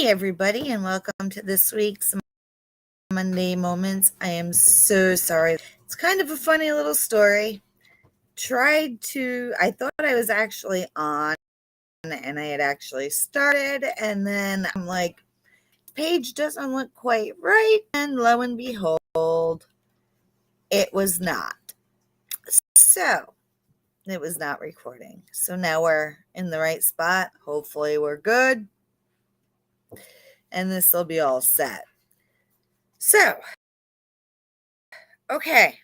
Hey, everybody, and welcome to this week's Monday Moments. I am so sorry. It's kind of a funny little story. I thought I was actually on and I had actually started, and then I'm like, page doesn't look quite right. And lo and behold, it was not. So it was not recording. So now we're in the right spot. Hopefully, we're good. And this will be all set. So, okay.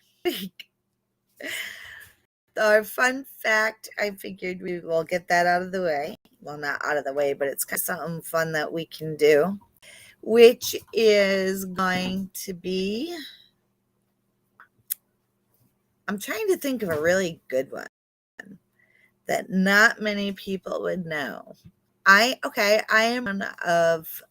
Our fun fact, I figured we will get that out of the way. Well, not out of the way, but it's kind of something fun that we can do, which is going to be, I'm trying to think of a really good one that not many people would know. I am one of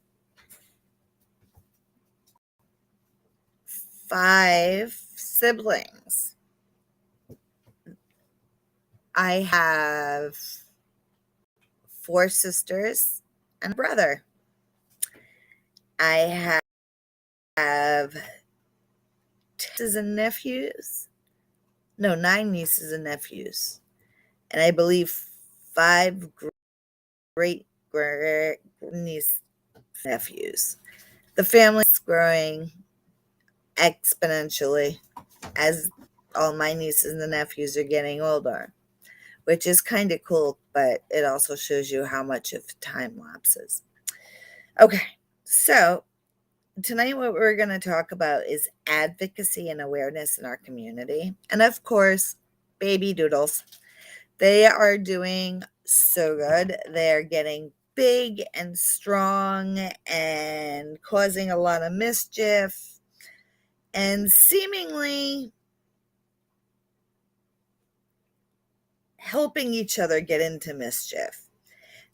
5 siblings. I have 4 sisters and a brother. I have nieces and nephews. No, 9 nieces and nephews. And I believe 5 great niece nephews. The family's growing exponentially as all my nieces and nephews are getting older, which is kind of cool, but it also shows you how much of time lapses. Okay, so tonight what we're going to talk about is advocacy and awareness in our community. And of course, baby doodles. They are doing so good. They're getting big and strong and causing a lot of mischief and seemingly helping each other get into mischief.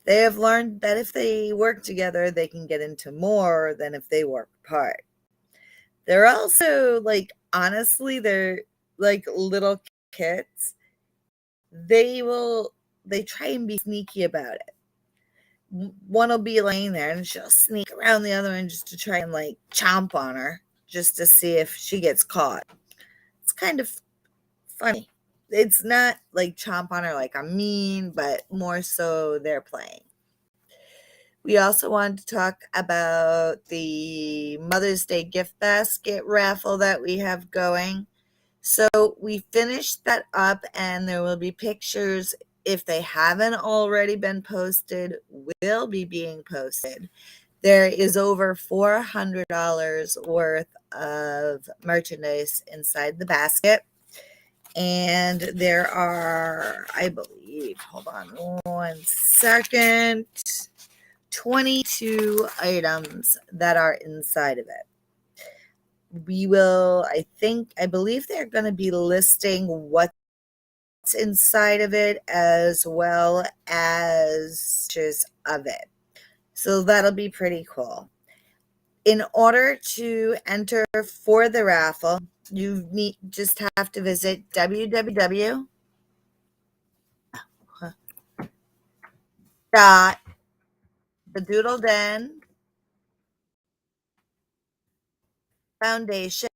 They have learned that if they work together, they can get into more than if they work apart. They're also honestly, they're like little kids. They try and be sneaky about it. One will be laying there and she'll sneak around the other one just to try and chomp on her just to see if she gets caught. It's kind of funny. It's not like chomp on her like I'm mean, but more so they're playing. We also wanted to talk about the Mother's Day gift basket raffle that we have going. So we finished that up, and there will be pictures, if they haven't already been posted, will be being posted. There is over $400 worth of merchandise inside the basket. And there are, I believe, hold on one second, 22 items that are inside of it. I believe they're going to be listing what's inside of it as well as pictures of it. So that'll be pretty cool. In order to enter for the raffle, you just have to visit www. dot the Doodle Den Foundation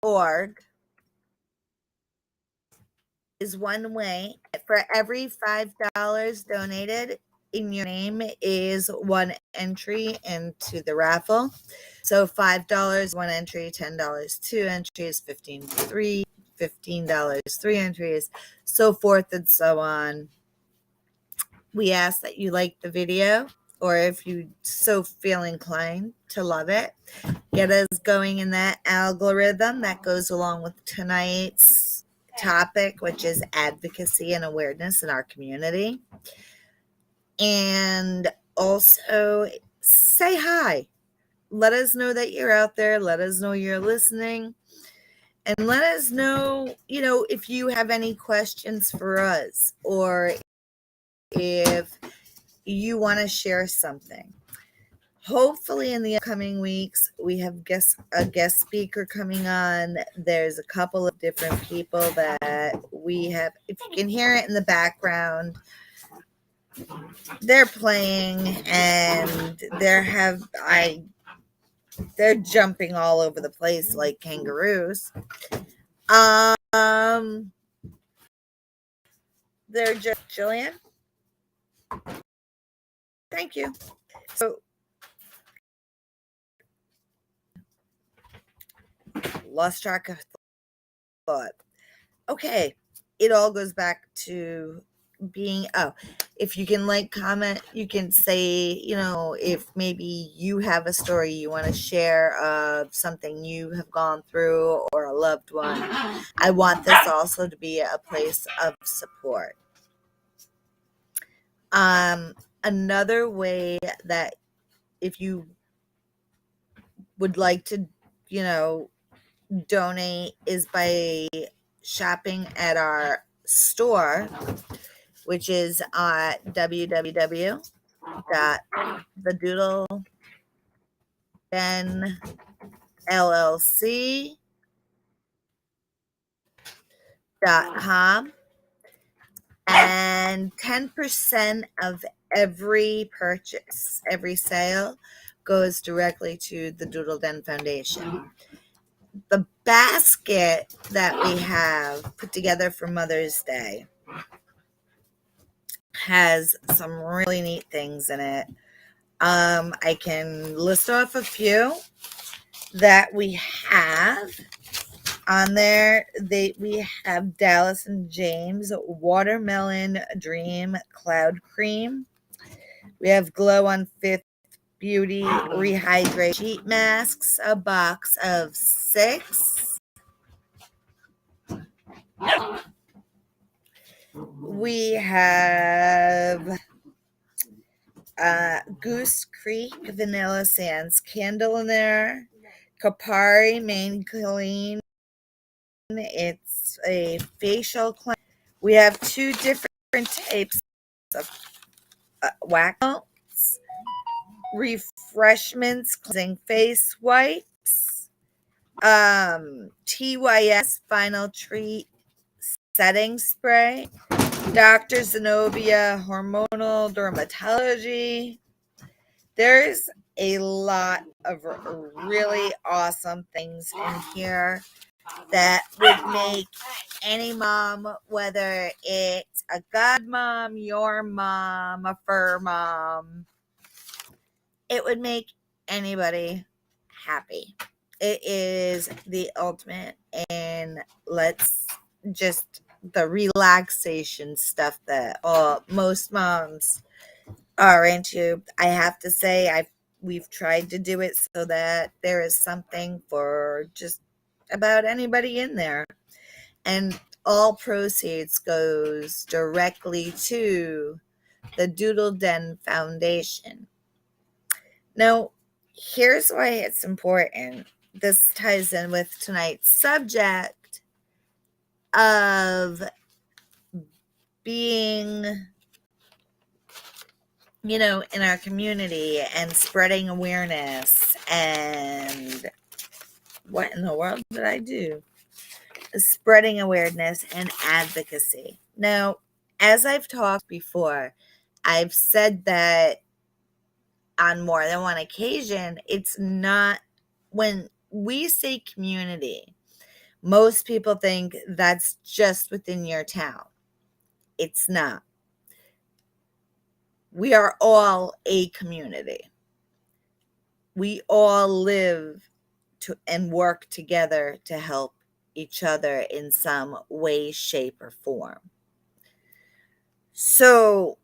.org is one way. For every $5 donated, in your name is one entry into the raffle. So $5 one entry, $10 two entries, $15 three entries, so forth and so on. We ask that you like the video, or if you so feel inclined to love it, get us going in that algorithm that goes along with tonight's topic, which is advocacy and awareness in our community. And also say hi. Let us know that you're out there. Let us know you're listening. And let us know, if you have any questions for us, or if you want to share something. Hopefully in the upcoming weeks we have a guest speaker coming on. There's a couple of different people that we have. If you can hear it in the background, they're playing and they're jumping all over the place like kangaroos. They're just Jillian. Thank you. So lost track of thought. Okay, it all goes back to being if you can comment, you can say, if maybe you have a story you want to share of something you have gone through or a loved one. I want this also to be a place of support. Another way that if you would like to donate is by shopping at our store, which is at www.thedoodledennllc.com, and 10% of every purchase, every sale, goes directly to the Doodle Den Foundation. The basket that we have put together for Mother's Day has some really neat things in it. I can list off a few that we have on there. We have Dallas and James Watermelon Dream Cloud Cream. We have Glow on Fifth Beauty Rehydrate Sheet Masks, a box of 6. We have Goose Creek Vanilla Sands candle in there. Kapari Main Clean. It's a facial cleanse. We have 2 different types of wax melts, refreshments, cleansing face wipes, TYS Final Treat setting spray, Dr. Zenobia hormonal dermatology. There's a lot of really awesome things in here that would make any mom, whether it's a god mom, your mom, a fur mom, it would make anybody happy. It is the ultimate in the relaxation stuff that most moms are into. I have to say, we've tried to do it so that there is something for just about anybody in there, and all proceeds goes directly to the Doodle Den Foundation. Now, here's why it's important. This ties in with tonight's subject of being, in our community and spreading awareness. And what in the world did I do? Spreading awareness and advocacy. Now, as I've talked before, I've said that on more than one occasion, it's not, when we say community, most people think that's just within your town. It's not. We are all a community. We all live and work together to help each other in some way, shape, or form. So,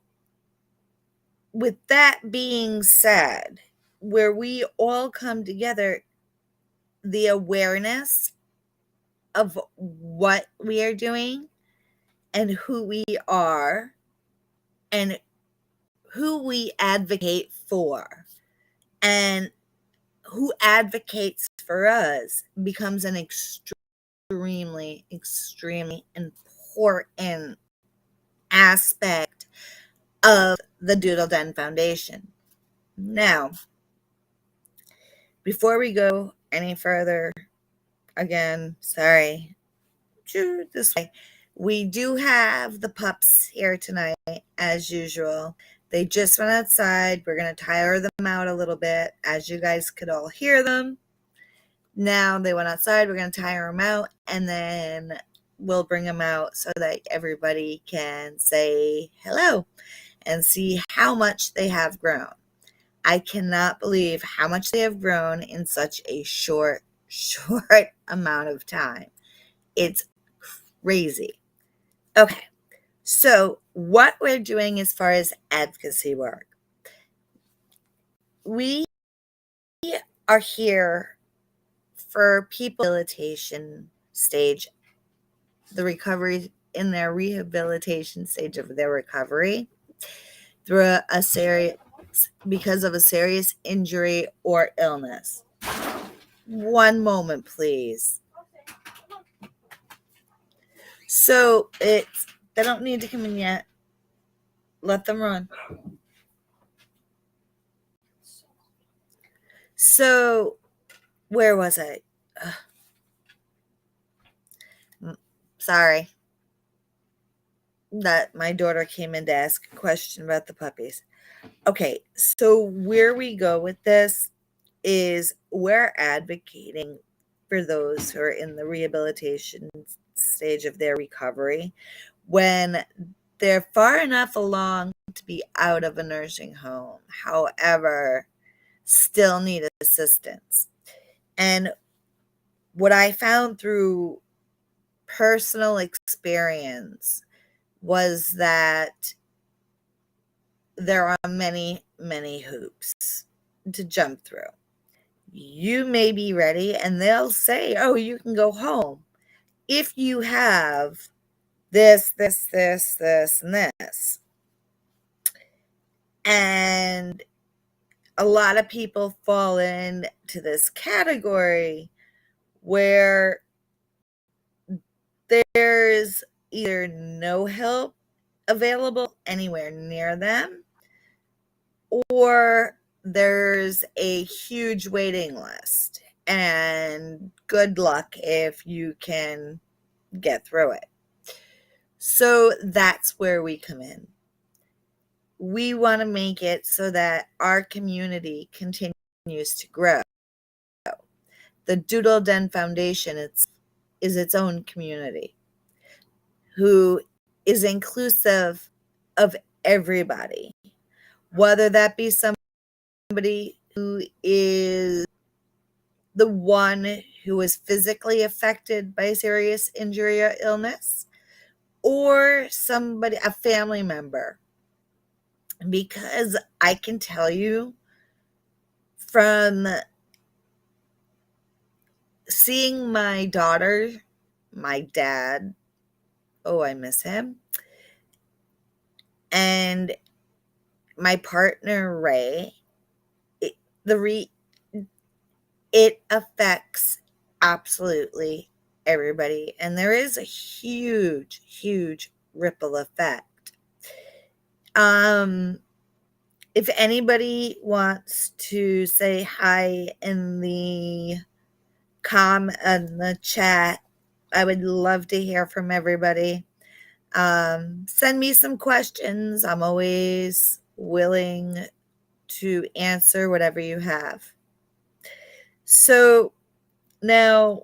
with that being said, where we all come together, the awareness of what we are doing and who we are and who we advocate for and who advocates for us becomes an extremely, extremely important aspect of the Doodle Den Foundation. Now, before we go any further, again, sorry, this way. We do have the pups here tonight, as usual. They just went outside. We're going to tire them out a little bit, as you guys could all hear them. Now they went outside. We're going to tire them out, and then we'll bring them out so that everybody can say hello and see how much they have grown. I cannot believe how much they have grown in such a short amount of time. It's crazy. Okay, so what we're doing as far as advocacy work, we are here for people rehabilitation stage, the recovery in their rehabilitation stage of their recovery through because of a serious injury or illness. One moment, please. So they don't need to come in yet. Let them run. So where was I? Sorry. That my daughter came in to ask a question about the puppies. Okay, so where we go with this is we're advocating for those who are in the rehabilitation stage of their recovery when they're far enough along to be out of a nursing home, however, still need assistance. And what I found through personal experience was that there are many, many hoops to jump through. You may be ready, and they'll say, oh, you can go home if you have this, and this. And a lot of people fall into this category where there's either no help available anywhere near them, or there's a huge waiting list, and good luck if you can get through it. So that's where we come in. We want to make it so that our community continues to grow. The Doodle Den Foundation is its own community who is inclusive of everybody, whether that be somebody who is the one who is physically affected by serious injury or illness, or somebody, a family member. Because I can tell you from seeing my daughter, my dad, oh, I miss him, and my partner, Ray, it affects absolutely everybody. And there is a huge, huge ripple effect. If anybody wants to say hi in the chat, I would love to hear from everybody. Send me some questions. I'm always willing to answer whatever you have. So now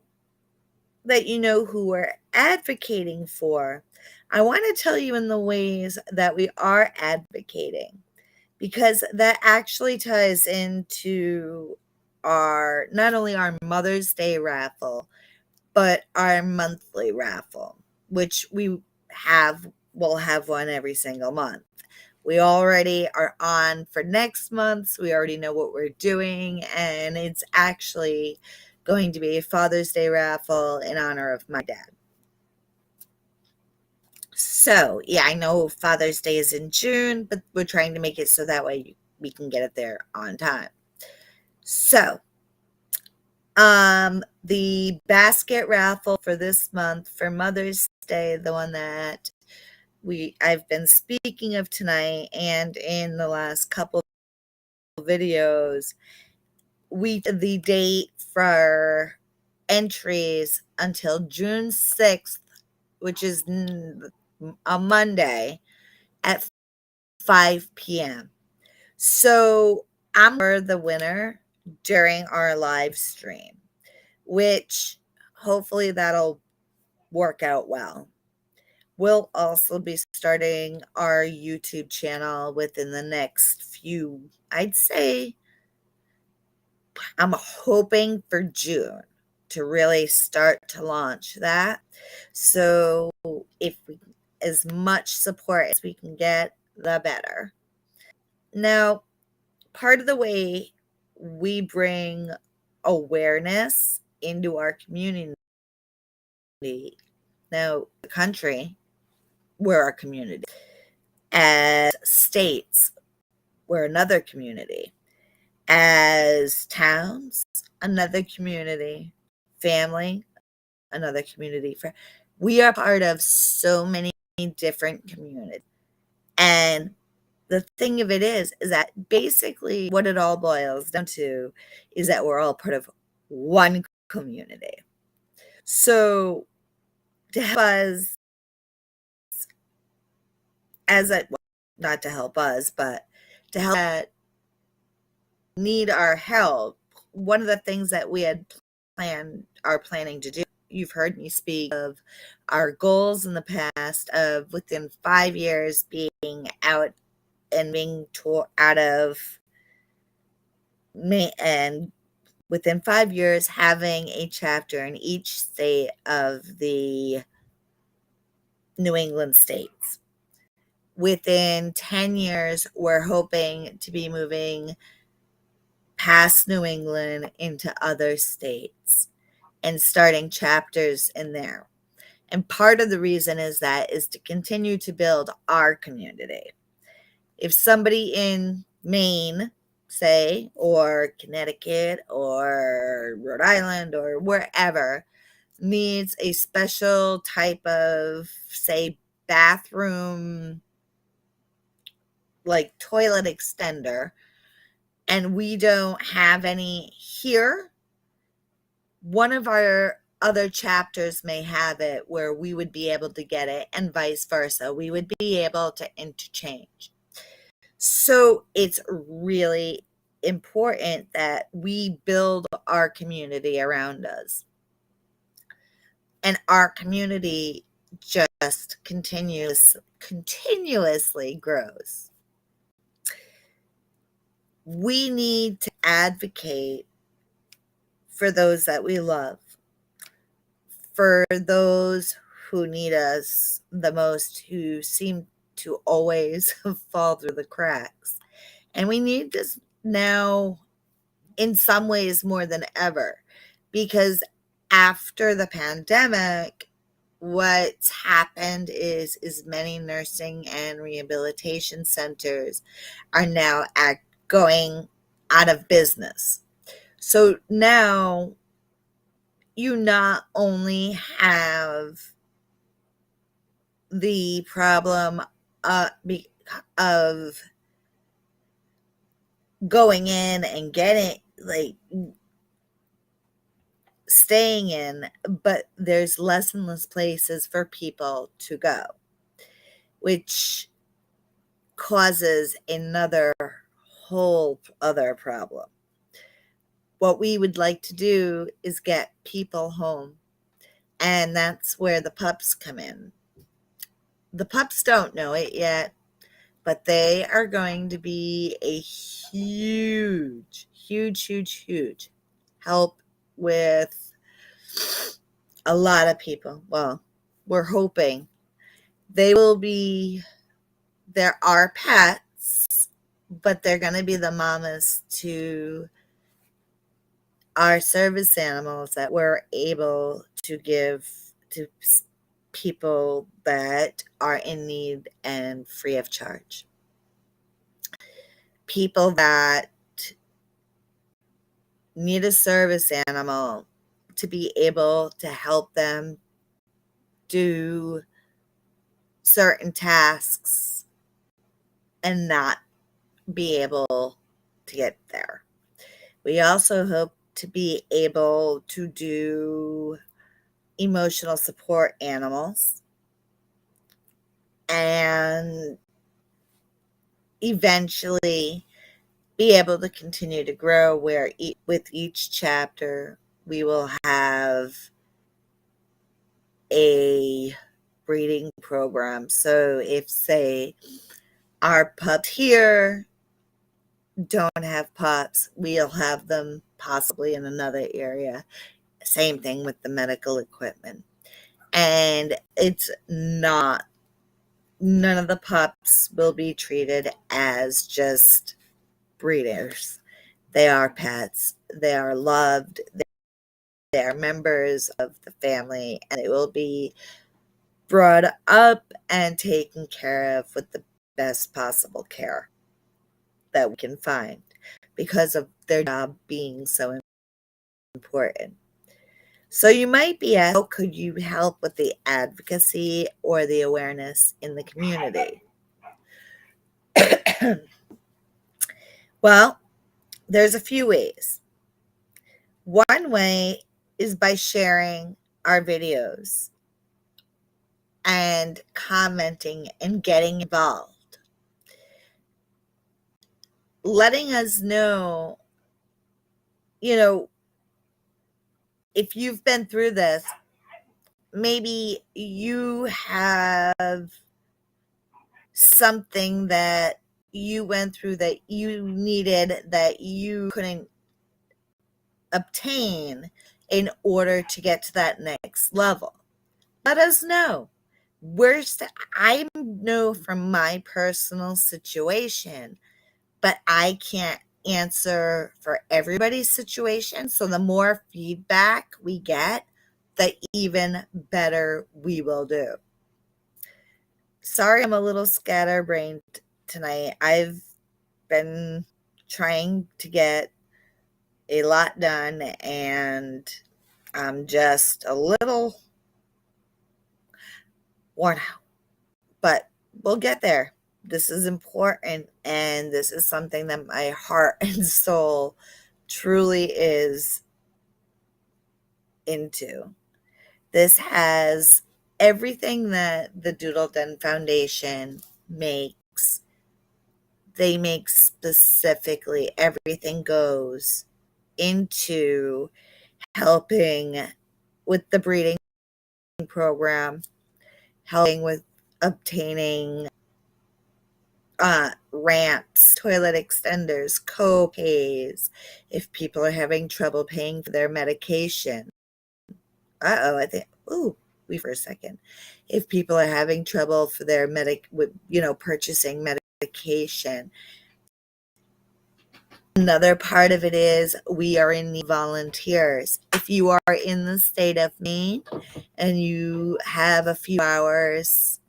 that you know who we're advocating for, I want to tell you in the ways that we are advocating, because that actually ties into our, not only our Mother's Day raffle, but our monthly raffle, which we'll have one every single month. We already are on for next month. So we already know what we're doing, and it's actually going to be a Father's Day raffle in honor of my dad. So, yeah, I know Father's Day is in June, but we're trying to make it so that way we can get it there on time. So, the basket raffle for this month for Mother's Day, the one that I've been speaking of tonight and in the last couple of videos, the date for entries until June 6th, which is a Monday at 5 p.m. So I'm the winner during our live stream, which hopefully that'll work out well. We'll also be starting our YouTube channel within the next few, I'd say, I'm hoping for June to really start to launch that. So if we, as much support as we can get, the better. Now, part of the way we bring awareness into our community, now the country, we're a community. As states, we're another community. As towns, another community. Family, another community. We are part of so many different communities. And the thing of it is that basically what it all boils down to is that we're all part of one community. So to help us, not to help us, but to help that need our help, one of the things that we are planning to do, you've heard me speak of our goals in the past of within 5 years being out and being out of Maine, and within 5 years having a chapter in each state of the New England states. Within 10 years, we're hoping to be moving past New England into other states and starting chapters in there. And part of the reason is to continue to build our community. If somebody in Maine, say, or Connecticut or Rhode Island or wherever needs a special type of, say, bathroom, like toilet extender, and we don't have any here, one of our other chapters may have it where we would be able to get it, and vice versa. We would be able to interchange. So it's really important that we build our community around us. And our community just continuously grows. We need to advocate for those that we love, for those who need us the most, who seem to always fall through the cracks. And we need this now in some ways more than ever, because after the pandemic, what's happened is many nursing and rehabilitation centers are now going out of business. So now you not only have the problem of going in and getting, like, staying in, but there's less and less places for people to go, which causes another whole other problem. What we would like to do is get people home, and that's where the pups come in. The pups don't know it yet, but they are going to be a huge help with a lot of people. Well, we're hoping they will be, there are pets, but they're going to be the mamas to our service animals that we're able to give to people that are in need and free of charge. People that need a service animal to be able to help them do certain tasks and not be able to get there. We also hope to be able to do emotional support animals and eventually be able to continue to grow where with each chapter we will have a breeding program. So if, say, our pups here don't have pups, we'll have them possibly in another area. Same thing with the medical equipment. And it's not, none of the pups will be treated as just breeders. They are pets. They are loved. They are members of the family, and they will be brought up and taken care of with the best possible care that we can find because of their job being so important. So you might be asked, how could you help with the advocacy or the awareness in the community? Well, there's a few ways. One way is by sharing our videos and commenting and getting involved. Letting us know, if you've been through this, maybe you have something that you went through that you needed that you couldn't obtain in order to get to that next level. Let us know. I know from my personal situation, but I can't answer for everybody's situation. So the more feedback we get, the even better we will do. Sorry, I'm a little scatterbrained tonight. I've been trying to get a lot done, and I'm just a little worn out, but we'll get there. This is important, and this is something that my heart and soul truly is into. This has everything that the Doodle Den Foundation makes. They make specifically, everything goes into helping with the breeding program, helping with obtaining ramps, toilet extenders, co-pays, if people are having trouble paying for their medication. I think, for a second. If people are having trouble for their purchasing medication. Another part of it is we are in need of volunteers. If you are in the state of Maine and you have a few hours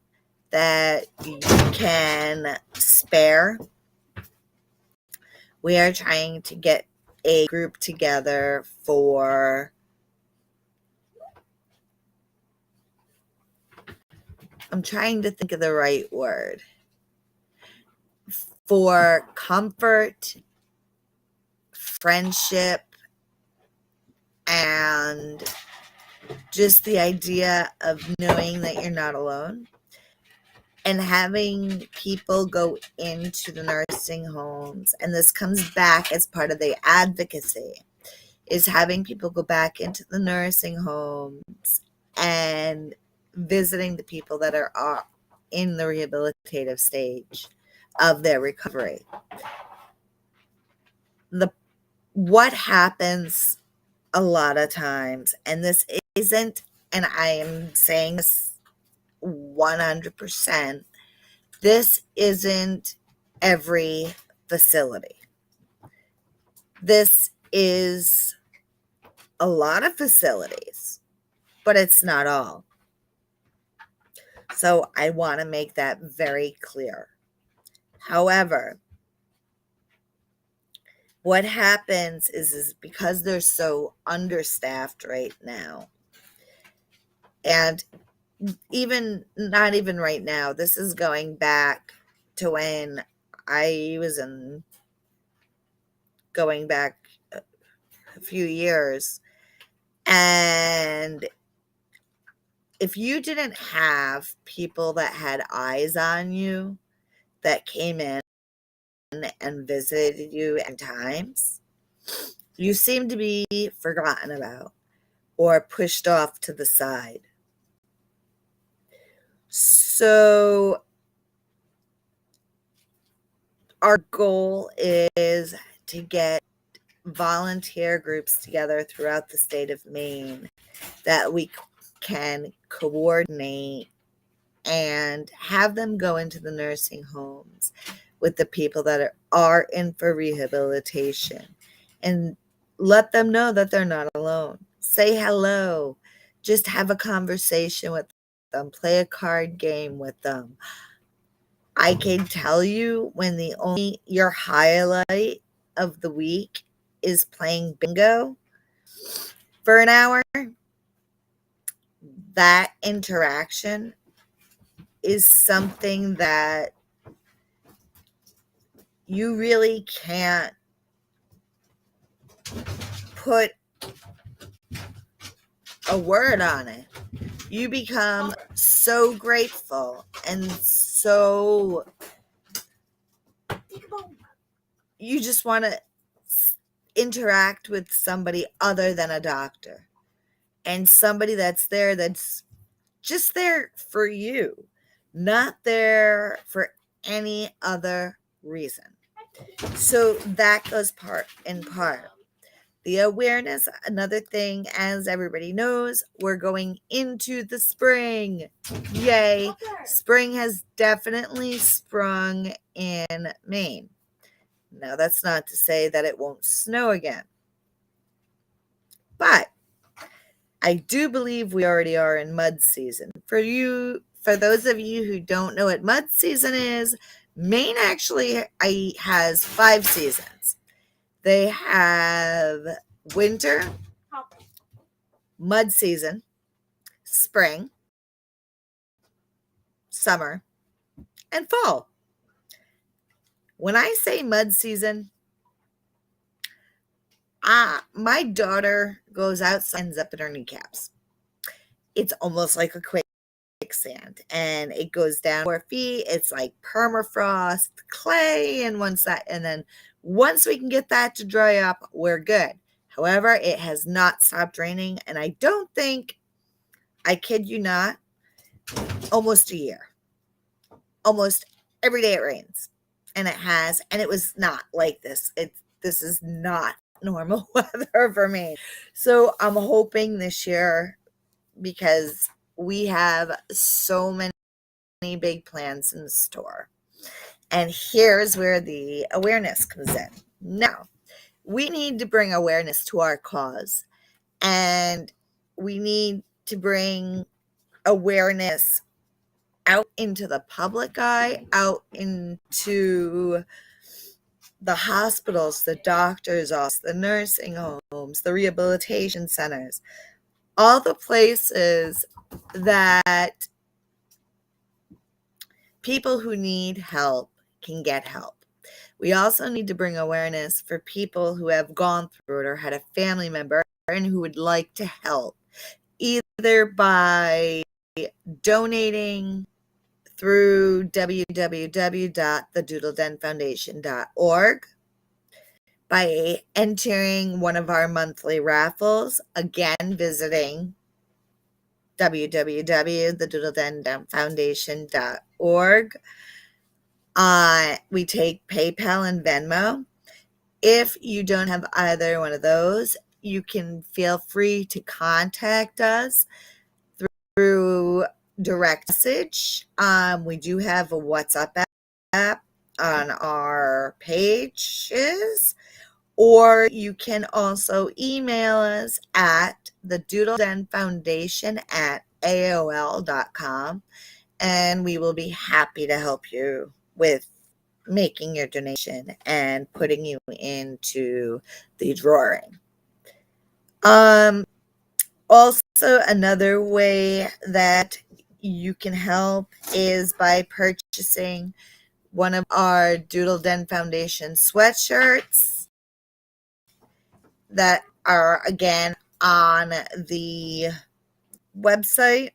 that you can spare, we are trying to get a group together for, I'm trying to think of the right word, for comfort, friendship, and just the idea of knowing that you're not alone. And having people go into the nursing homes, and this comes back as part of the advocacy, is having people go back into the nursing homes and visiting the people that are in the rehabilitative stage of their recovery. What happens a lot of times, and this isn't, and I am saying this 100%, this isn't every facility. This is a lot of facilities, but it's not all. So I want to make that very clear. However, what happens is because they're so understaffed right now, and not even right now, this is going back to when I was going back a few years. And if you didn't have people that had eyes on you that came in and visited you at times, you seem to be forgotten about or pushed off to the side. So our goal is to get volunteer groups together throughout the state of Maine that we can coordinate and have them go into the nursing homes with the people that are in for rehabilitation and let them know that they're not alone. Say hello. Just have a conversation with them. Play a card game with them. I can tell you when your highlight of the week is playing bingo for an hour, that interaction is something that you really can't put a word on it. You become so grateful and so you just want to interact with somebody other than a doctor and somebody that's just there for you, not there for any other reason. So that goes part in part. The awareness, another thing, as everybody knows, we're going into the spring. Yay. Spring has definitely sprung in Maine. Now, that's not to say that it won't snow again. But I do believe we already are in mud season. For those of you who don't know what mud season is, Maine actually has 5 seasons. They have winter, mud season, spring, summer, and fall. When I say mud season, my daughter goes outside and ends up in her kneecaps. It's almost like a quicksand, and it goes down to her feet. It's like permafrost, clay, and then once we can get that to dry up, we're good. However, it has not stopped raining, and I don't think, I kid you not, almost a year. Almost every day it rains, and it was not like this. This is not normal weather for me. So I'm hoping this year, because we have so many big plans in the store. And here's where the awareness comes in. Now, we need to bring awareness to our cause, and we need to bring awareness out into the public eye, out into the hospitals, the doctors' offices, the nursing homes, the rehabilitation centers, all the places that people who need help can get help. We also need to bring awareness for people who have gone through it or had a family member and who would like to help, either by donating through www.thedoodledenfoundation.org, by entering one of our monthly raffles, again visiting www.thedoodledenfoundation.org. We take PayPal and Venmo. If you don't have either one of those, you can feel free to contact us through direct message. We do have a WhatsApp app on our pages, or you can also email us at thedoodledenfoundation@aol.com, and we will be happy to help you with making your donation and putting you into the drawing. Also, another way that you can help is by purchasing one of our Doodle Den Foundation sweatshirts that are again on the website.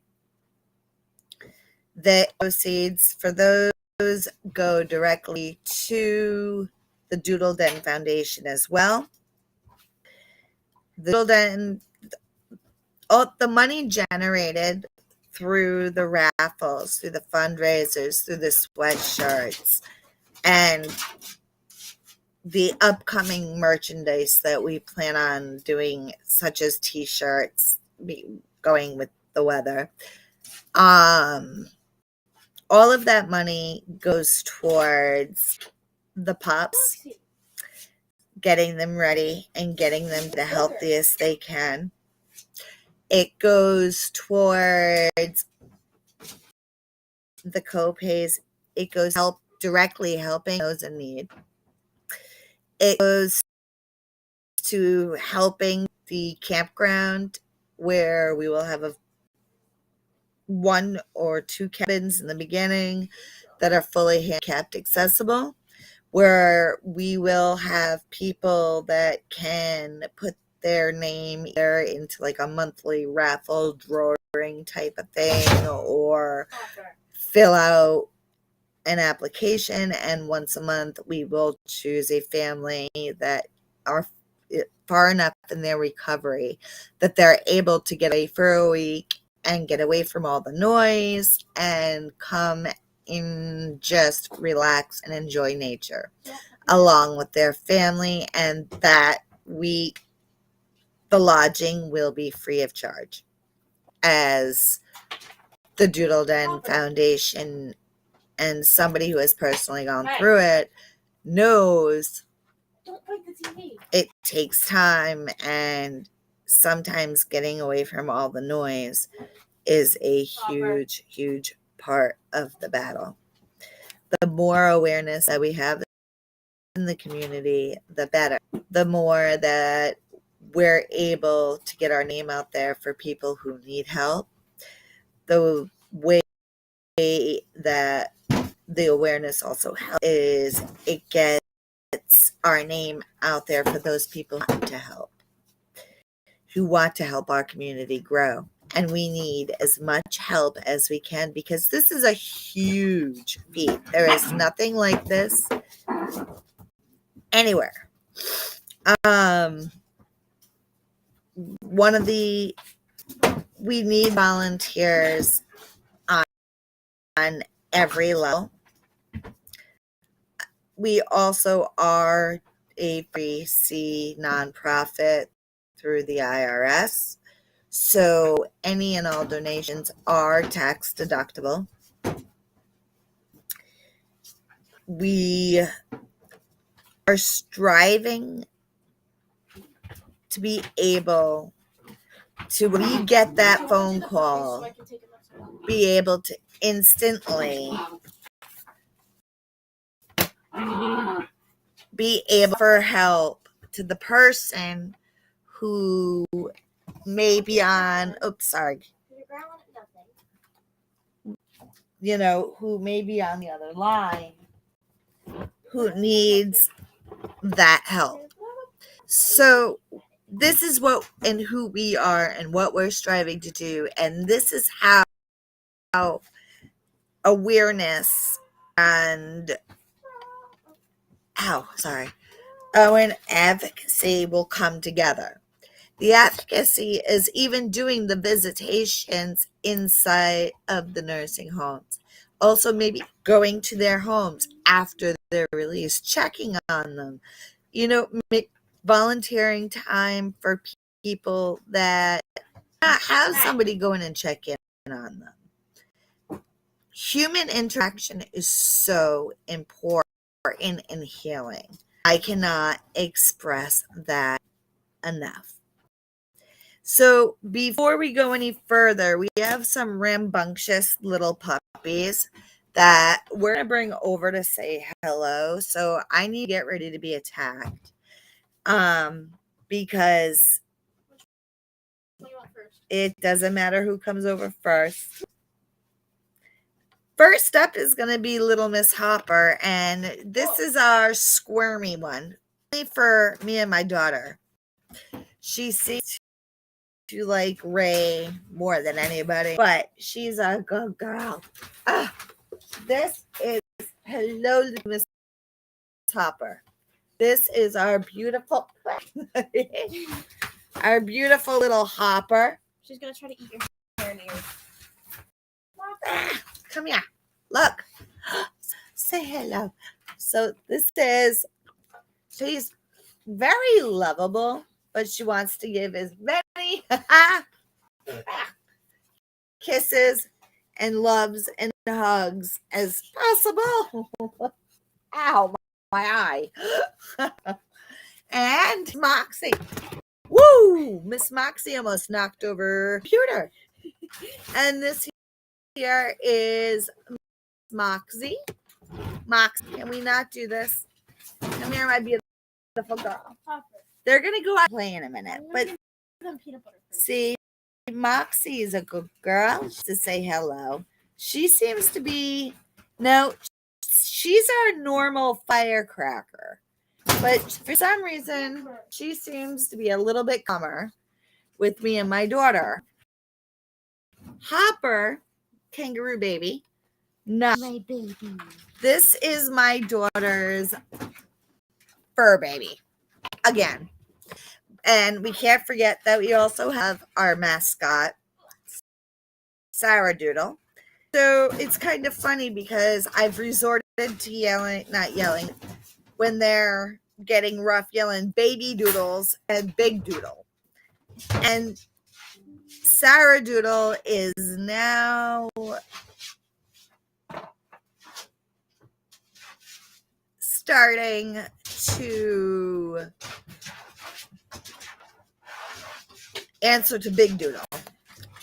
The proceeds for those go directly to the Doodle Den Foundation as well. The Doodle Den, all the money generated through the raffles, through the fundraisers, through the sweatshirts, and the upcoming merchandise that we plan on doing, such as t-shirts, going with the weather. All of that money goes towards the pups, getting them ready and getting them the healthiest they can. It goes towards the co-pays. It goes directly helping those in need. It goes to helping the campground, where we will have one or two cabins in the beginning that are fully handicapped accessible, where we will have people that can put their name either into like a monthly raffle drawing type of thing, or fill out an application, and once a month we will choose a family that are far enough in their recovery that they're able to get away for a week and get away from all the noise and come and just relax and enjoy nature along with their family. And that week the lodging will be free of charge, as the Doodle Den Foundation and somebody who has personally gone through it knows it takes time, and sometimes getting away from all the noise is a huge part of the battle. The more awareness that we have in the community, the better. The more that we're able to get our name out there for people who need help, the way that the awareness also helps is it gets our name out there for those people who want to help our community grow. And we need as much help as we can, because this is a huge feat. There is nothing like this anywhere. We need volunteers on every level. We also are a free C nonprofit through the IRS. So any and all donations are tax deductible. We are striving to be able to, when we get that phone call, be able to instantly be able for help to the person who may be on, who may be on the other line, who needs that help. So this is what and who we are and what we're striving to do. And this is how awareness and advocacy will come together. The advocacy is even doing the visitations inside of the nursing homes. Also, maybe going to their homes after their release, checking on them, volunteering time for people that have somebody go in and check in on them. Human interaction is so important in healing. I cannot express that enough. So before we go any further, we have some rambunctious little puppies that we're going to bring over to say hello. So I need to get ready to be attacked. Because it doesn't matter who comes over first. First up is going to be Little Miss Hopper, and this is our squirmy one, only for me and my daughter. She seems to like Ray more than anybody, but she's a good girl. This is Hello, Miss Hopper. This is our beautiful, our beautiful little Hopper. She's gonna try to eat your hair and ears. Come here. Look. Say hello. So this is, she's very lovable, but she wants to give as many kisses and loves and hugs as possible. Ow, my eye. And Moxie. Woo! Miss Moxie almost knocked over her computer. And this here is Moxie. Moxie, can we not do this? Come here, my beautiful girl. They're going to go out and play in a minute. But see, Moxie is a good girl to say hello. She seems to be, no, she's our normal firecracker. But for some reason, she seems to be a little bit calmer with me and my daughter. Hopper, kangaroo baby. No, My baby. this is my daughter's fur baby. Again. And we can't forget that we also have our mascot, Sarah Doodle. So it's kind of funny because I've resorted to yelling, not yelling, when they're getting rough, yelling baby doodles and big doodle. And Sarah Doodle is now starting to answer to Big Doodle.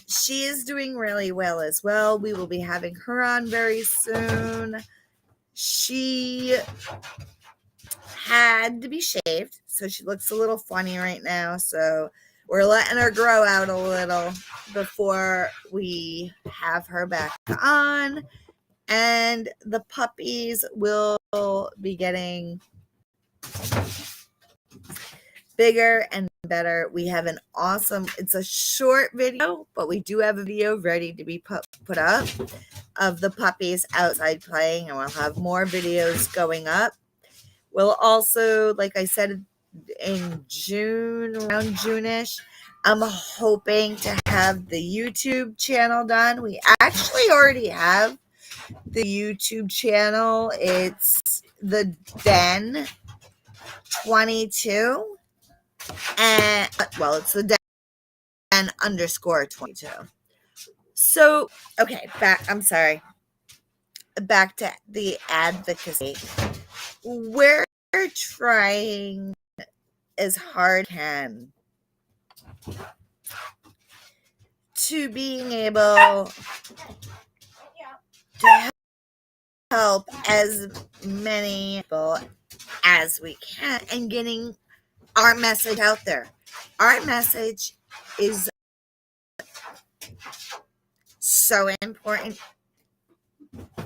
She is doing really well as well. We will be having her on very soon. She had to be shaved, so she looks a little funny right now. So we're letting her grow out a little before we have her back on. And the puppies will be getting bigger and better. We have an awesome, it's a short video, but we do have a video ready to be put up of the puppies outside playing, and we'll have more videos going up. We'll also, like I said, in June, around June-ish, I'm hoping to have the YouTube channel done. We actually already have the YouTube channel. It's the Den 22. And well, it's the Den underscore 22. So, okay, I'm sorry. Back to the advocacy. We're trying as hard as can to being able to help as many people as we can and getting our message out there. Our message is so important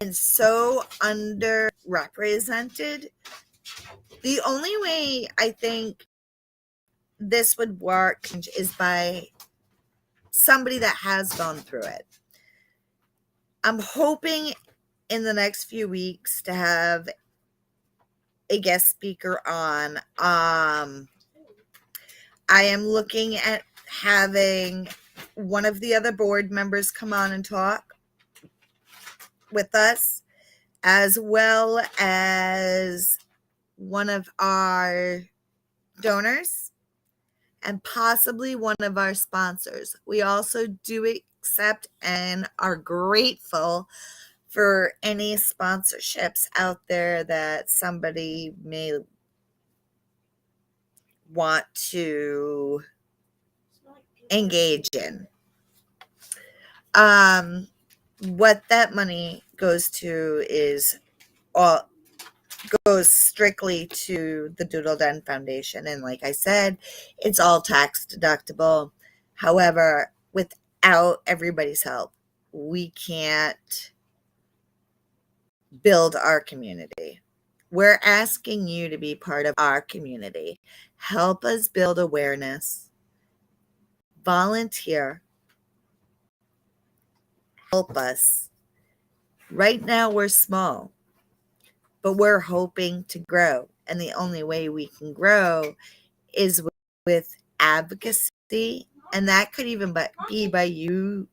and so underrepresented. The only way I think this would work is by somebody that has gone through it. I'm hoping in the next few weeks to have a guest speaker on. I am looking at having one of the other board members come on and talk with us, as well as one of our donors and possibly one of our sponsors. We also do accept and are grateful for any sponsorships out there that somebody may want to engage in. What that money goes to is all goes strictly to the Doodle Den Foundation. And like I said, it's all tax deductible. However, without everybody's help, we can't build our community. We're asking you to be part of our community. Help us build awareness. volunteer, help us. Right now, we're small, but we're hoping to grow. And the only way we can grow is with advocacy. And that could even be by you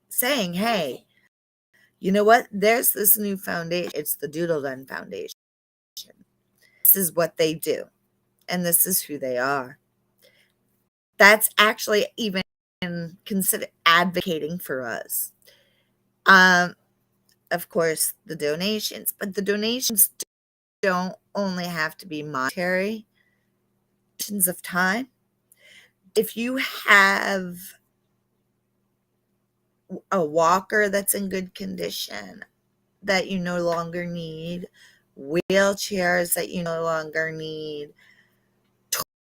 saying, hey, you know what? There's this new foundation. It's the Doodle Done Foundation. This is what they do, and this is who they are. That's actually even consider advocating for us. Of course, the donations, but the donations don't only have to be monetary, donations of time. If you have a walker that's in good condition that you no longer need, wheelchairs that you no longer need,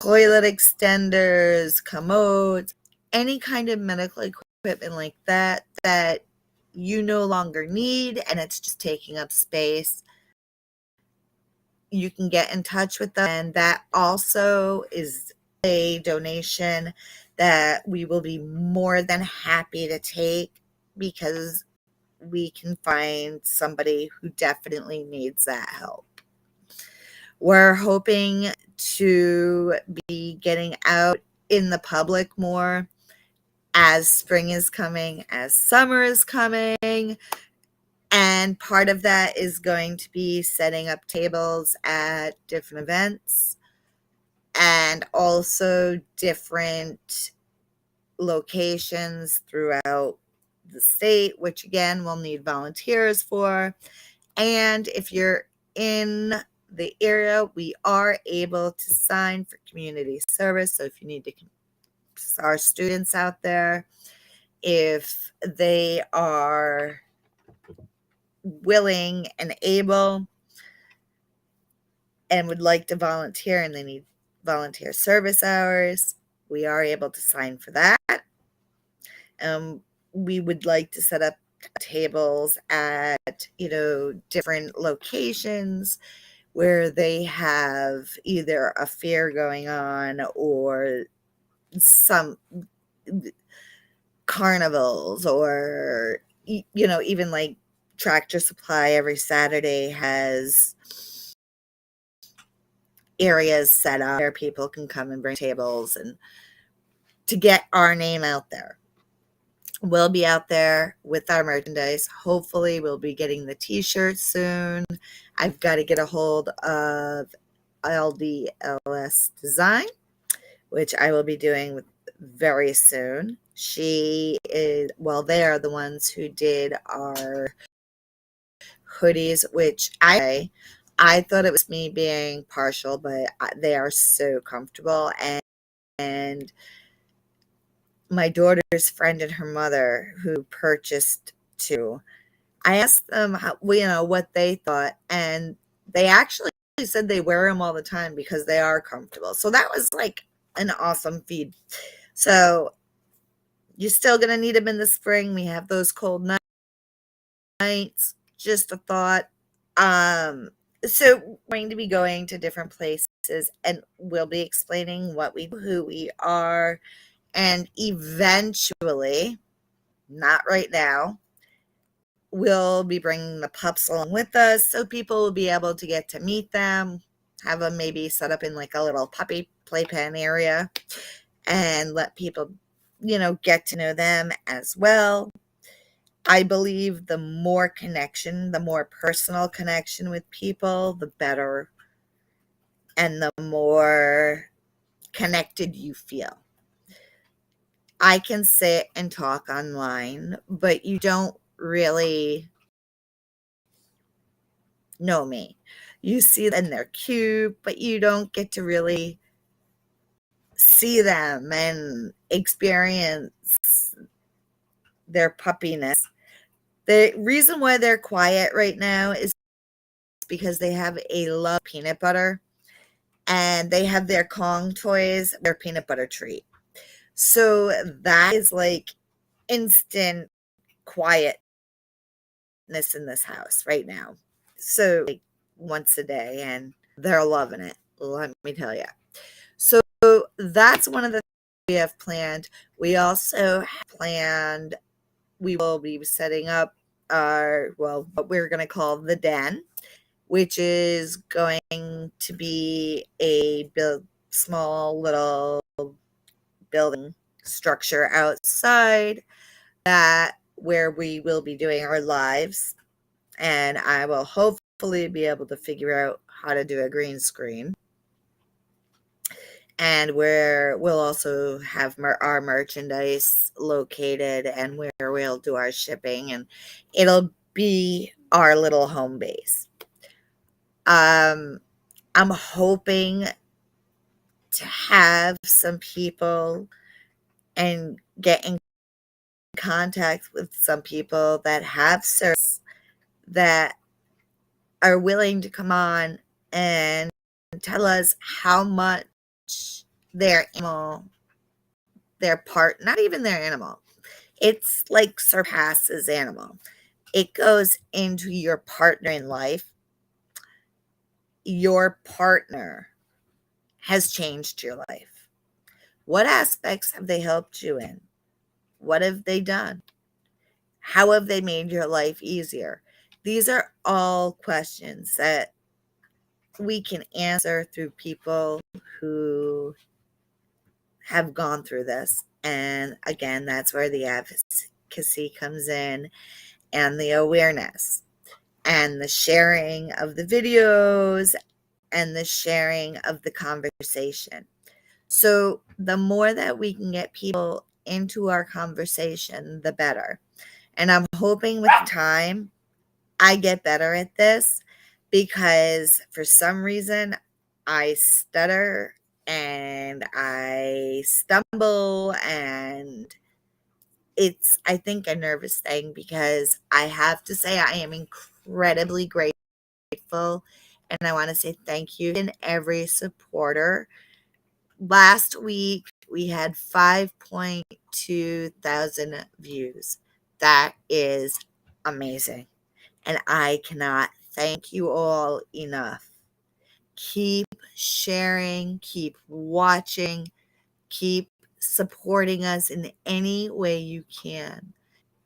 toilet extenders, commodes, any kind of medical equipment like that that you no longer need and it's just taking up space, you can get in touch with them. And that also is a donation that we will be more than happy to take because we can find somebody who definitely needs that help. We're hoping to be getting out in the public more as spring is coming, as summer is coming. And part of that is going to be setting up tables at different events and also different locations throughout the state, which again, we'll need volunteers for. And if you're in the area, we are able to sign for community service. So if you need to, our students out there, if they are willing and able and would like to volunteer and they need volunteer service hours, we are able to sign for that. We would like to set up tables at, different locations where they have either a fair going on or some carnivals or, even like Tractor Supply every Saturday has areas set up where people can come and bring tables and to get our name out there. We'll be out there with our merchandise. Hopefully, we'll be getting the t-shirts soon. I've got to get a hold of LDLS Design, which I will be doing very soon. They are the ones who did our hoodies, which I thought it was me being partial, but they are so comfortable. And my daughter's friend and her mother who purchased two, I asked them what they thought, and they actually said they wear them all the time because they are comfortable. So that was like an awesome feed. So you're still going to need them in the spring. We have those cold nights. Just a thought. So we're going to be going to different places and we'll be explaining who we are. And eventually, not right now, we'll be bringing the pups along with us so people will be able to get to meet them, have them maybe set up in like a little puppy playpen area and let people, get to know them as well. I believe the more connection, the more personal connection with people, the better and the more connected you feel. I can sit and talk online, but you don't really know me. You see them and they're cute, but you don't get to really see them and experience their puppiness. The reason why they're quiet right now is because they have a love peanut butter and they have their Kong toys, their peanut butter treat. So that is like instant quietness in this house right now. So like once a day and they're loving it. Let me tell you. So that's one of the have planned. We also have planned, we will be setting up what we're going to call the den, which is going to be a small little building structure outside that where we will be doing our lives. And I will hopefully be able to figure out how to do a green screen. And where we'll also have our merchandise located and where we'll do our shipping, and it'll be our little home base. I'm hoping to have some people and get in contact with some people that have service that are willing to come on and tell us how much their animal, not even their animal, it's like surpasses animal. It goes into your partner in life. Your partner has changed your life. What aspects have they helped you in? What have they done? How have they made your life easier? These are all questions that we can answer through people who have gone through this. And again, that's where the advocacy comes in, and the awareness and the sharing of the videos and the sharing of the conversation. So the more that we can get people into our conversation, the better. And I'm hoping with time I get better at this, because for some reason I stutter and I stumble, and it's, I think, a nervous thing, because I have to say I am incredibly grateful, and I want to say thank you to every supporter. Last week we had 5.2 thousand views. That is amazing, and I cannot thank you all enough. Keep sharing, keep watching, keep supporting us in any way you can.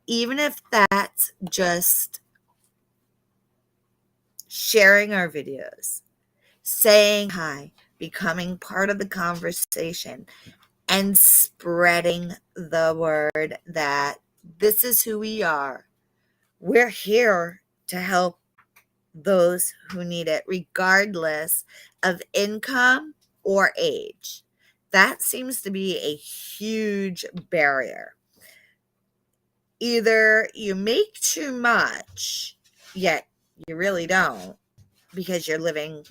Even if that's just sharing our videos, saying hi, becoming part of the conversation, and spreading the word that this is who we are. We're here to help those who need it, regardless of income or age. That seems to be a huge barrier. Either you make too much, yet you really don't, because you're living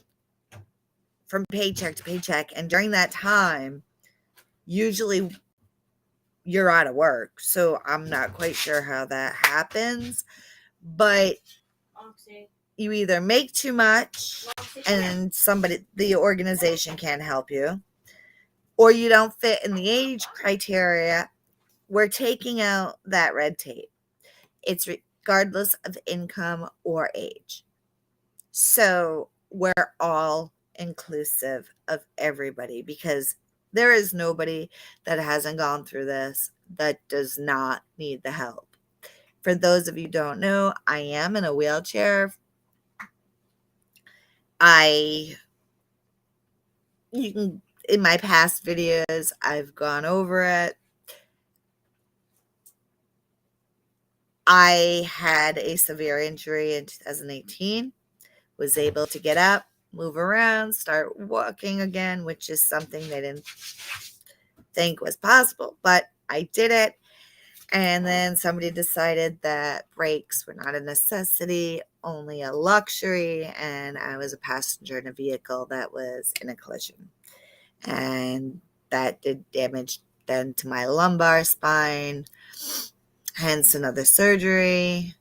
from paycheck to paycheck. And during that time, usually you're out of work. So I'm not quite sure how that happens. But you either make too much and the organization can't help you, or you don't fit in the age criteria. We're taking out that red tape. It's regardless of income or age. So we're all inclusive of everybody, because there is nobody that hasn't gone through this that does not need the help. For those of you who don't know, I am in a wheelchair. You can, in my past videos, I've gone over it. I had a severe injury in 2018, was able to get up, move around, start walking again, which is something they didn't think was possible, but I did it. And then somebody decided that brakes were not a necessity, only a luxury, and I was a passenger in a vehicle that was in a collision. And that did damage then to my lumbar spine, hence another surgery,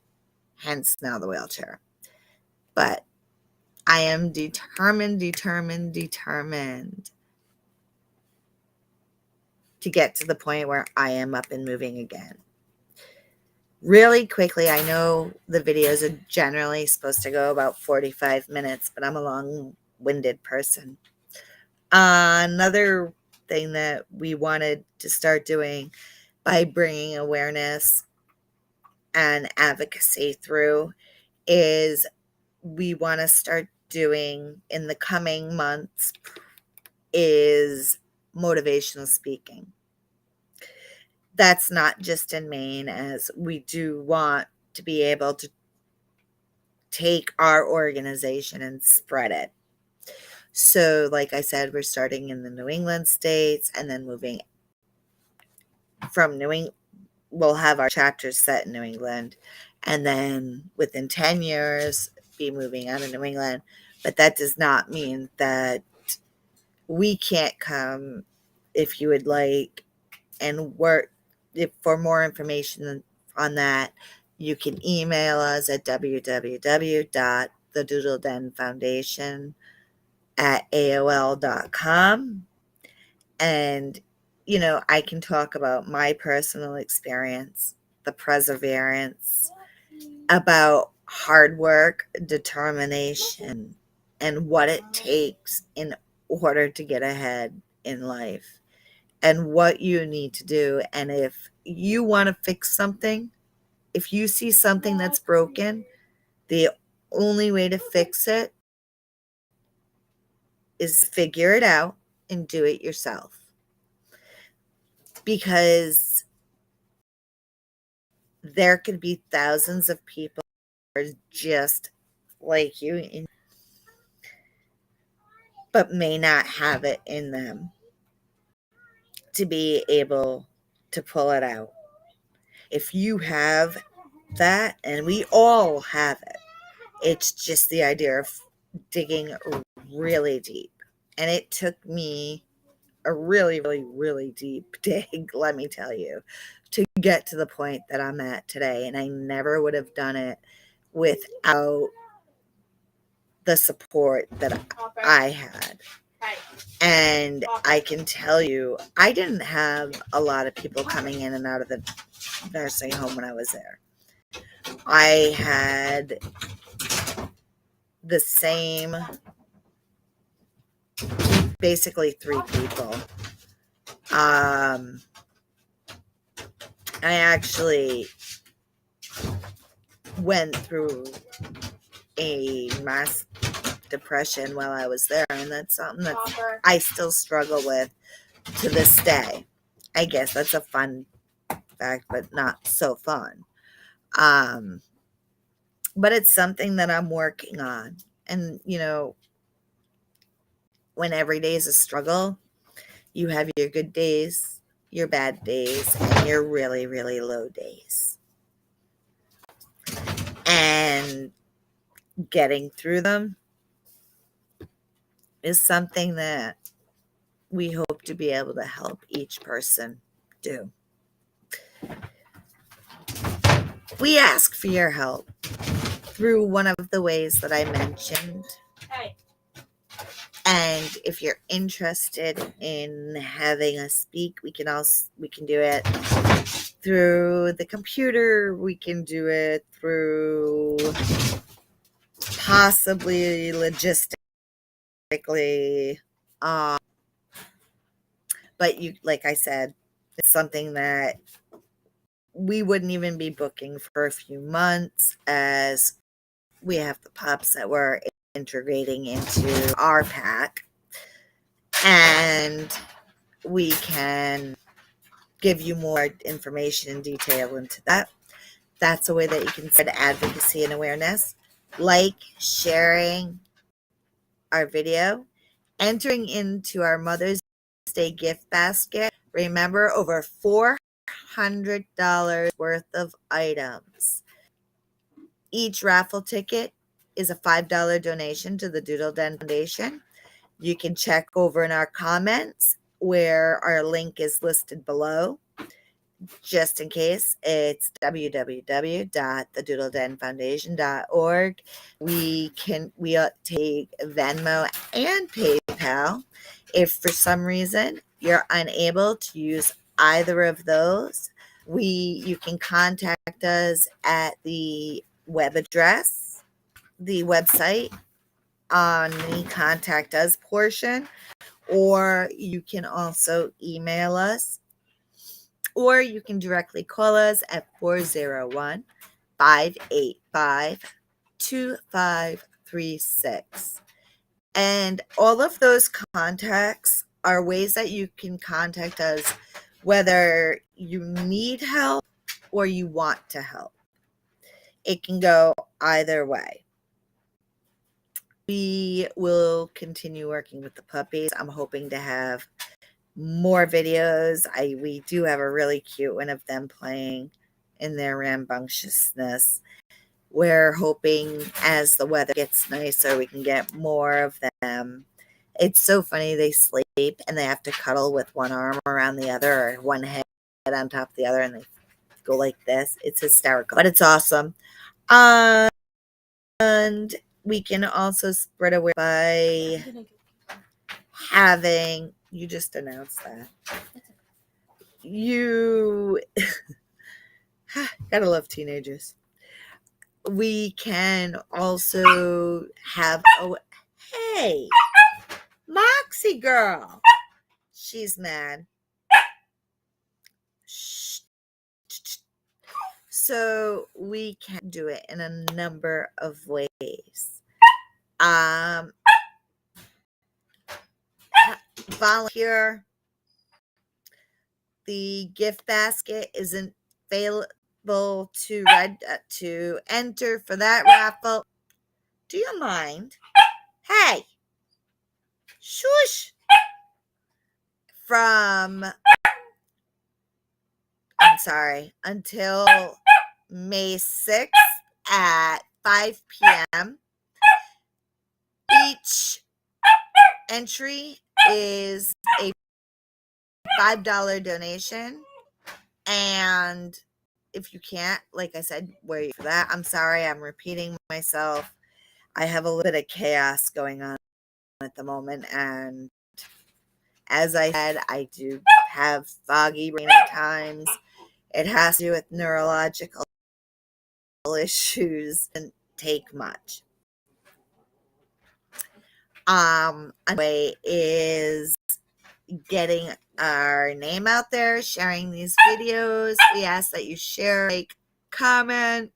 hence now the wheelchair. But I am determined to get to the point where I am up and moving again. Really quickly, I know the videos are generally supposed to go about 45 minutes, but I'm a long-winded person. Another something that we wanted to start doing by bringing awareness and advocacy through is we want to start doing in the coming months is motivational speaking. That's not just in Maine, as we do want to be able to take our organization and spread it. So, like I said, we're starting in the New England states and then moving from New England. We'll have our chapters set in New England and then within 10 years be moving out of New England. But that does not mean that we can't come if you would like and work. If for more information on that, you can email us at www.thedoodledenfoundation@aol.com. And, I can talk about my personal experience, the perseverance, about hard work, determination, and what it takes in order to get ahead in life and what you need to do. And if you want to fix something, if you see something that's broken, the only way to fix it is figure it out and do it yourself. Because there could be thousands of people who are just like you, but may not have it in them to be able to pull it out. If you have that, and we all have it, it's just the idea of digging really deep. And it took me a really, really, really deep dig, let me tell you, to get to the point that I'm at today. And I never would have done it without the support that I had. And I can tell you, I didn't have a lot of people coming in and out of the nursing home when I was there. I had the same, basically 3 people. I actually went through a mass depression while I was there, and that's something that I still struggle with to this day. I guess that's a fun fact, but not so fun. But it's something that I'm working on. And, when every day is a struggle, you have your good days, your bad days, and your really, really low days. And getting through them is something that we hope to be able to help each person do. We ask for your help through one of the ways that I mentioned. And if you're interested in having us speak, we can do it through the computer. We can do it through possibly logistically. But like I said, it's something that we wouldn't even be booking for a few months, as we have the pups that we're integrating into our pack, and we can give you more information and detail into that. That's a way that you can spread advocacy and awareness, like sharing our video, entering into our Mother's Day gift basket. Remember, over $400 worth of items. Each raffle ticket is a $5 donation to the Doodle Den Foundation. You can check over in our comments where our link is listed below. Just in case, it's www.thedoodledenfoundation.org. We take Venmo and PayPal. If for some reason you're unable to use either of those, you can contact us at the web address, the website on the contact us portion, or you can also email us, or you can directly call us at 401 585 2536. And all of those contacts are ways that you can contact us, whether you need help or you want to help. It can go either way. We will continue working with the puppies. I'm hoping to have more videos. We do have a really cute one of them playing in their rambunctiousness. We're hoping as the weather gets nicer, we can get more of them. It's so funny. They sleep and they have to cuddle with one arm around the other or one head on top of the other, and they go like this. It's hysterical, but it's awesome. And we can also spread awareness by having, you just announced that. You gotta love teenagers. We can also have hey, Moxie girl. She's mad. Shh. So we can do it in a number of ways. Volunteer. The gift basket isn't available to enter for that raffle. Do you mind? Hey, shush. Until May 6th at 5 p.m. Each entry is a $5 donation. And if you can't, like I said, wait for that. I'm sorry, I'm repeating myself. I have a little bit of chaos going on at the moment. And as I said, I do have foggy brain at times. It has to do with neurological issues and take much. Anyway, is getting our name out there, sharing these videos. We ask that you share, like, comment.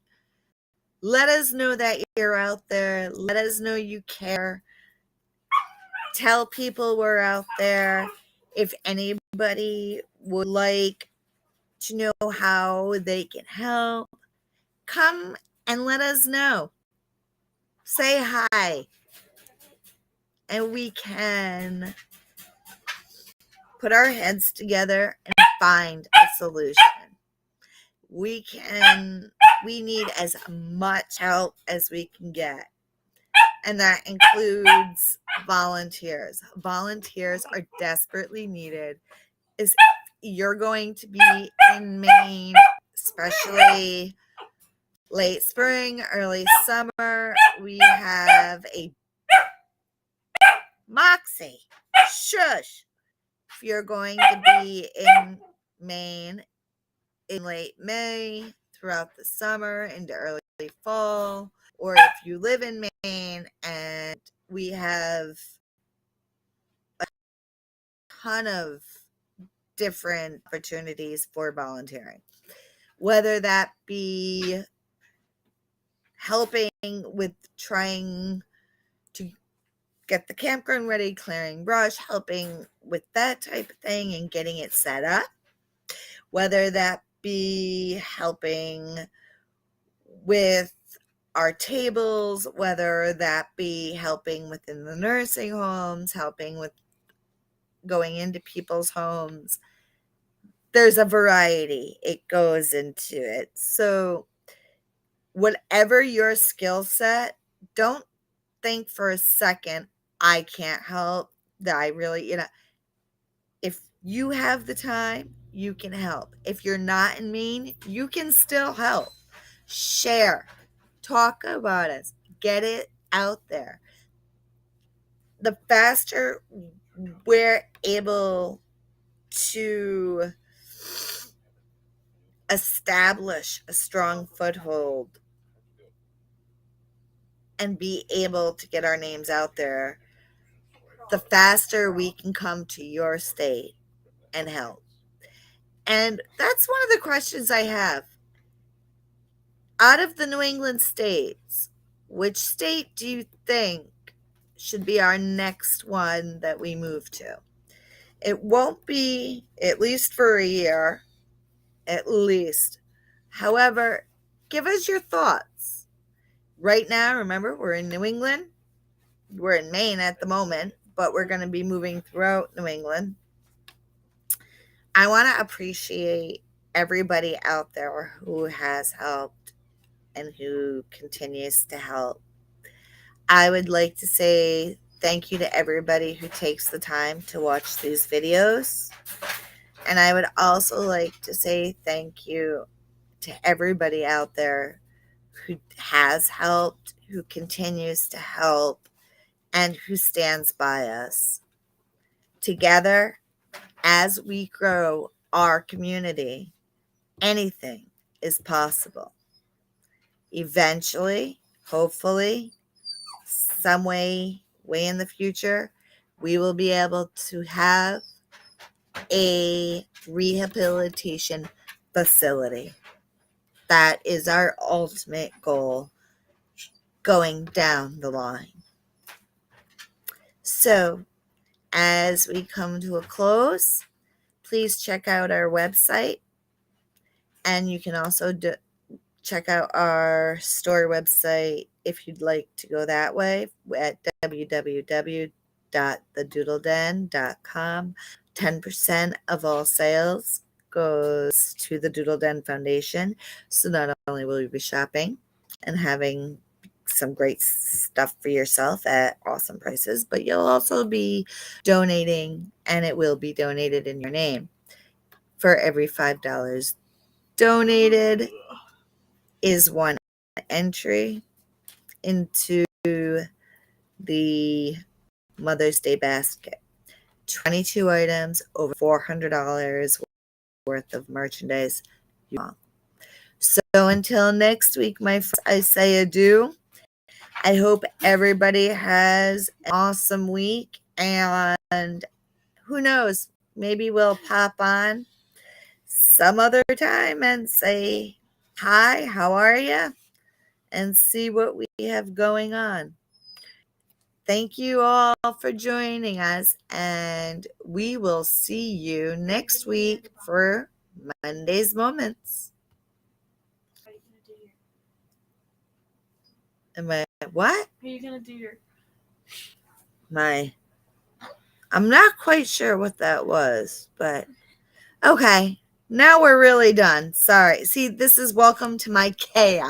Let us know that you're out there. Let us know you care. Tell people we're out there. If anybody would like to know how they can help, come and let us know. Say hi. And we can put our heads together and find a solution. We need as much help as we can get. And that includes volunteers. Volunteers are desperately needed. If you're going to be in Maine, especially late spring, early summer, we have a Moxie. Shush. If you're going to be in Maine in late May, throughout the summer, into early fall, or if you live in Maine, and we have a ton of different opportunities for volunteering, whether that be helping with trying to get the campground ready, clearing brush, helping with that type of thing and getting it set up, whether that be helping with our tables, whether that be helping within the nursing homes, helping with going into people's homes. There's a variety. It goes into it. So whatever your skill set, don't think for a second, I can't help, that I really, if you have the time, you can help. If you're not in Maine, you can still help. Share. Talk about us. Get it out there. The faster we're able to establish a strong foothold and be able to get our names out there, the faster we can come to your state and help. And that's one of the questions I have. Out of the New England states, which state do you think should be our next one that we move to? It won't be, at least for a year, at least. However, give us your thoughts. Right now, remember, we're in New England. We're in Maine at the moment, but we're going to be moving throughout New England. I want to appreciate everybody out there who has helped and who continues to help. I would like to say thank you to everybody who takes the time to watch these videos. And I would also like to say thank you to everybody out there who has helped, who continues to help, and who stands by us. Together, as we grow our community, anything is possible. Eventually, hopefully, some way in the future, we will be able to have a rehabilitation facility. That is our ultimate goal going down the line. So, as we come to a close, please check out our website, and you can also check out our store website if you'd like to go that way at www.thedoodleden.com. 10% of all sales goes to the Doodle Den Foundation. So not only will you be shopping and having some great stuff for yourself at awesome prices, but you'll also be donating, and it will be donated in your name. For every $5 donated is one entry into the Mother's Day basket. 22 items, over $400 worth of merchandise. So until next week, my friends, I say adieu. I hope everybody has an awesome week, and who knows, maybe we'll pop on some other time and say hi, how are you, and see what we have going on. Thank you all for joining us, and we will see you next week for Monday's Moments. How are you gonna do your? Am I what? How are you gonna do your? I'm not quite sure what that was, but okay. Now we're really done. Sorry. See, this is welcome to my chaos.